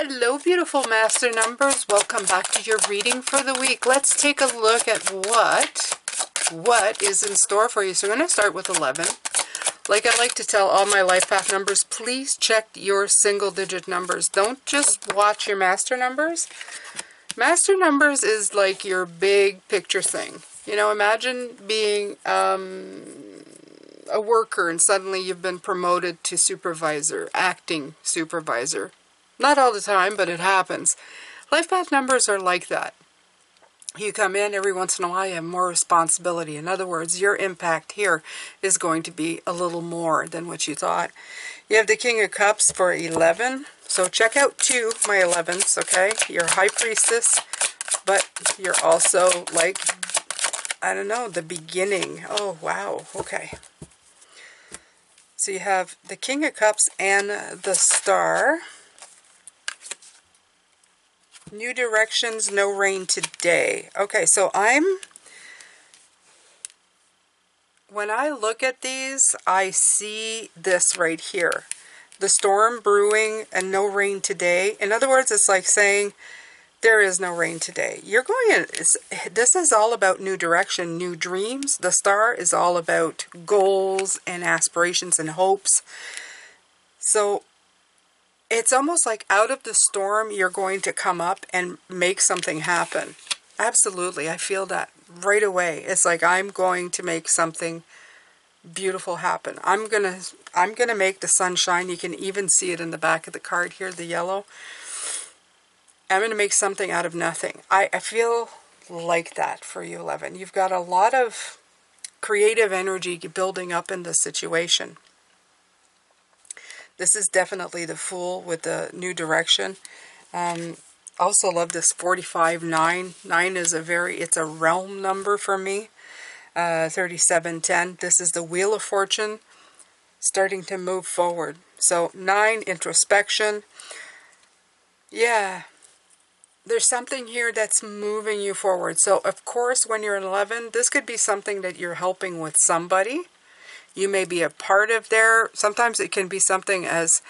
Hello, beautiful master numbers. Welcome back to your reading for the week. Let's take a look at what is in store for you. So we're going to start with 11. Like I like to tell all my life path numbers, please check your single digit numbers. Don't just watch your master numbers. Master numbers is like your big picture thing. You know, imagine being a worker and suddenly you've been promoted to supervisor, acting supervisor. Not all the time, but it happens. Life path numbers are like that. You come in every once in a while, you have more responsibility. In other words, your impact here is going to be a little more than what you thought. You have the King of Cups for 11. So check out my 11s, okay? You're High Priestess, but you're also like, I don't know, the beginning. Oh, wow. Okay. So you have the King of Cups and the Star. New directions, no rain today. Okay, so when I look at these, I see this right here. The storm brewing and no rain today. In other words, it's like saying there is no rain today. You're going this is all about new direction, new dreams. The Star is all about goals and aspirations and hopes. So it's almost like out of the storm, you're going to come up and make something happen. Absolutely. I feel that right away. It's like I'm going to make something beautiful happen. I'm going to make the sun shine. You can even see it in the back of the card here, the yellow. I'm going to make something out of nothing. I feel like that for you, 11. You've got a lot of creative energy building up in this situation. This is definitely the Fool with the new direction. Also love this 45-9. 9 is it's a realm number for me. 37-10. This is the Wheel of Fortune starting to move forward. So 9, introspection. Yeah. There's something here that's moving you forward. So of course when you're 11, this could be something that you're helping with somebody. You may be a part of sometimes it can be something as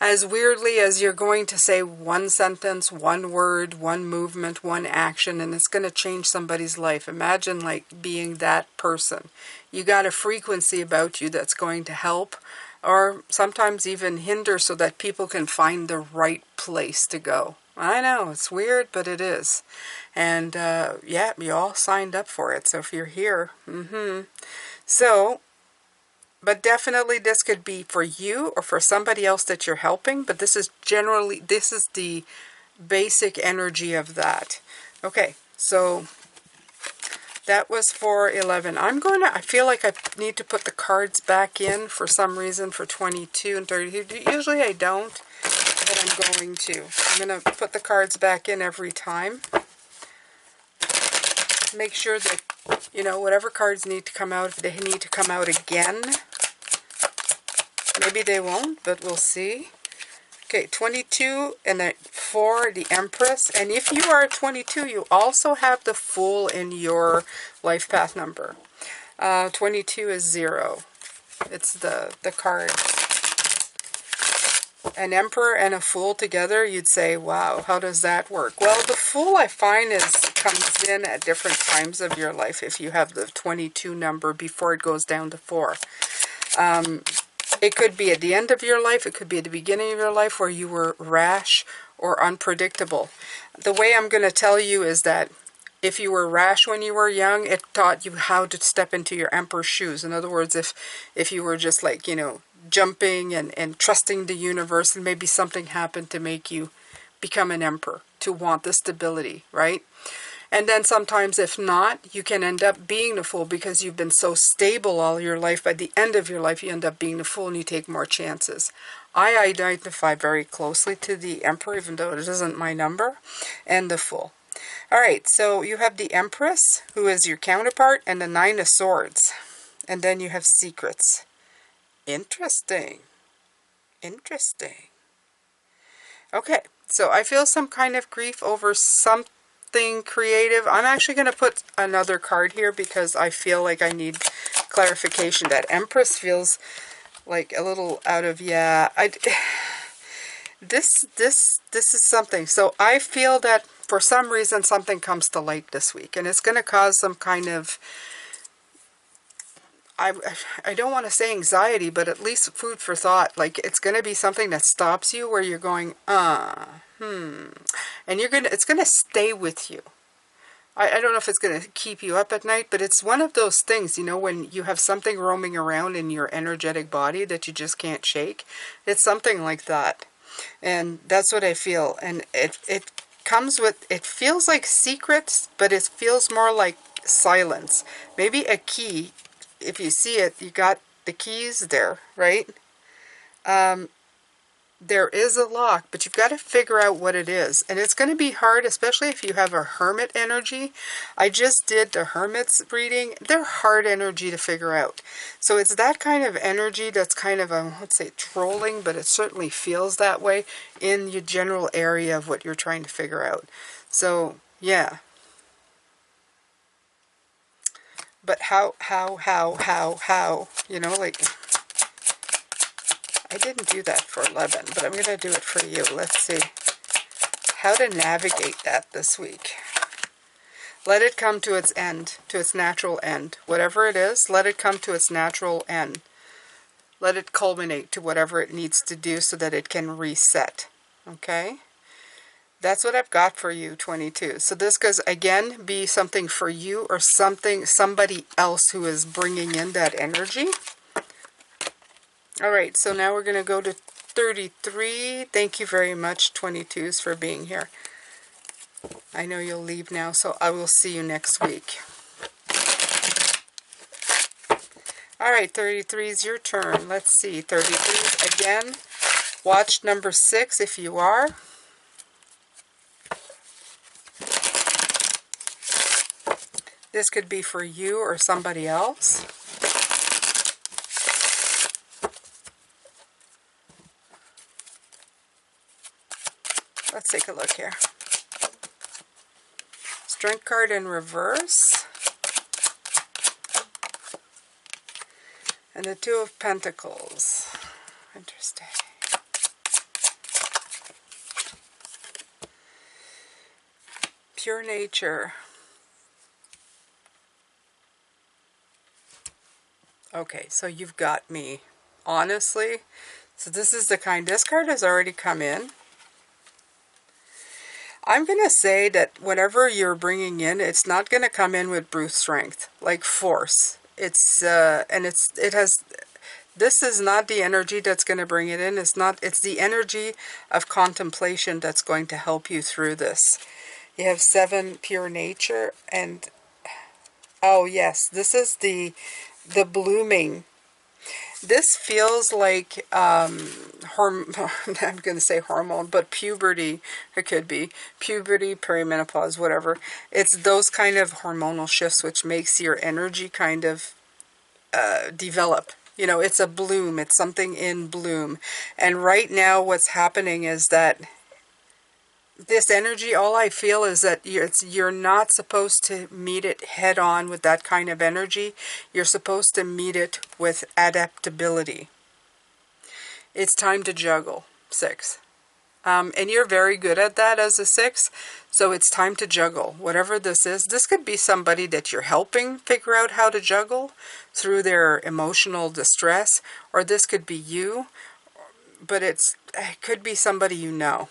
weirdly as you're going to say one sentence, one word, one movement, one action, and it's going to change somebody's life. Imagine like being that person. You got a frequency about you that's going to help or sometimes even hinder so that people can find the right place to go. I know, it's weird, but it is. And yeah, you all signed up for it. So if you're here, but definitely this could be for you or for somebody else that you're helping. But this is the basic energy of that. Okay, so that was for 11. I feel like I need to put the cards back in for some reason for 22 and 32. Usually I don't, but I'm going to. I'm going to put the cards back in every time. Make sure that, you know, whatever cards need to come out, if they need to come out again. Maybe they won't, but we'll see. Okay, 22 and the 4, the Empress. And if you are 22, you also have the Fool in your life path number. 22 is 0. It's the card. An Emperor and a Fool together, you'd say, wow, how does that work? Well, the Fool I find comes in at different times of your life if you have the 22 number before it goes down to 4. It could be at the end of your life. It could be at the beginning of your life where you were rash or unpredictable. The way I'm going to tell you is that if you were rash when you were young, it taught you how to step into your Emperor's shoes. In other words, if you were just like, you know, jumping and trusting the universe, and maybe something happened to make you become an Emperor, to want the stability, right? And then sometimes if not, you can end up being the Fool because you've been so stable all your life. By the end of your life, you end up being the Fool and you take more chances. I identify very closely to the Emperor, even though it isn't my number, and the Fool. All right, so you have the Empress, who is your counterpart, and the 9 of Swords. And then you have Secrets. Interesting. Interesting. Okay, so I feel some kind of grief over something creative. I'm actually going to put another card here because I feel like I need clarification. That Empress feels like a little out of, yeah, This is something. So I feel that for some reason something comes to light this week, and it's going to cause some kind of, I don't want to say anxiety, but at least food for thought. Like, it's going to be something that stops you where you're going, and it's going to stay with you. I don't know if it's going to keep you up at night, but it's one of those things, you know, when you have something roaming around in your energetic body that you just can't shake. It's something like that. And that's what I feel. And it comes with, it feels like secrets, but it feels more like silence. Maybe a key. If you see it, you got the keys there, right? There is a lock, but you've got to figure out what it is. And it's going to be hard, especially if you have a hermit energy. I just did the hermits reading. They're hard energy to figure out. So it's that kind of energy that's kind of, let's say, trolling, but it certainly feels that way in your general area of what you're trying to figure out. So, yeah. But how, you know, like, I didn't do that for 11, but I'm going to do it for you. Let's see how to navigate that this week. Let it come to its end, to its natural end. Whatever it is, let it come to its natural end. Let it culminate to whatever it needs to do so that it can reset. Okay? That's what I've got for you, 22. So this could, again, be something for you or somebody else who is bringing in that energy. All right, so now we're going to go to 33. Thank you very much, 22s, for being here. I know you'll leave now, so I will see you next week. All right, 33 is your turn. Let's see, 33s again. Watch number 6 if you are. This could be for you or somebody else. Let's take a look here. Strength card in reverse. And the Two of Pentacles. Interesting. Pure nature. Okay, so you've got me. Honestly. So this is the kind, this card has already come in. I'm going to say that whatever you're bringing in, it's not going to come in with brute strength, like force. It's, this is not the energy that's going to bring it in. It's the energy of contemplation that's going to help you through this. You have 7, pure nature, and, oh yes, this is the blooming. This feels like, I'm going to say hormone, but puberty, it could be. Puberty, perimenopause, whatever. It's those kind of hormonal shifts which makes your energy kind of develop. You know, it's a bloom. It's something in bloom. And right now what's happening is that this energy, all I feel is that you're not supposed to meet it head on with that kind of energy. You're supposed to meet it with adaptability. It's time to juggle, 6. And you're very good at that as a 6. So it's time to juggle. Whatever this is, this could be somebody that you're helping figure out how to juggle through their emotional distress. Or this could be you. But it could be somebody you know.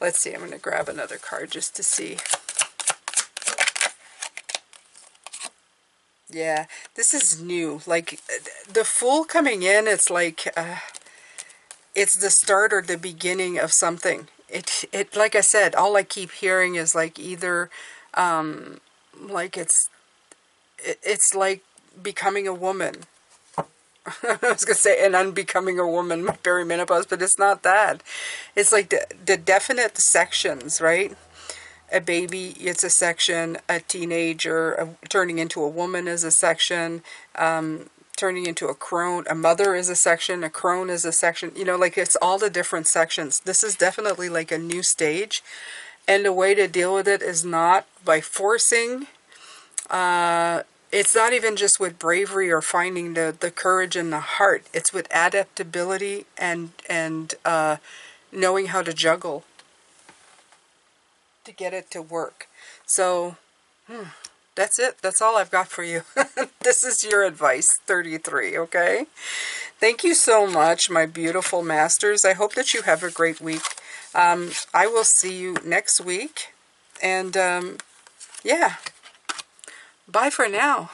Let's see, I'm going to grab another card just to see. Yeah, this is new. Like, the Fool coming in, it's like, it's the start or the beginning of something. It like I said, all I keep hearing is like either, like it's like becoming a woman. I was going to say, and unbecoming a woman, perimenopause, but it's not that. It's like the definite sections, right? A baby, it's a section. A teenager, turning into a woman is a section. Turning into a crone. A mother is a section. A crone is a section. You know, like it's all the different sections. This is definitely like a new stage. And the way to deal with it is not by forcing. It's not even just with bravery or finding the courage in the heart. It's with adaptability and knowing how to juggle to get it to work. So, that's it. That's all I've got for you. This is your advice, 33, okay? Thank you so much, my beautiful masters. I hope that you have a great week. I will see you next week. And, yeah. Bye for now.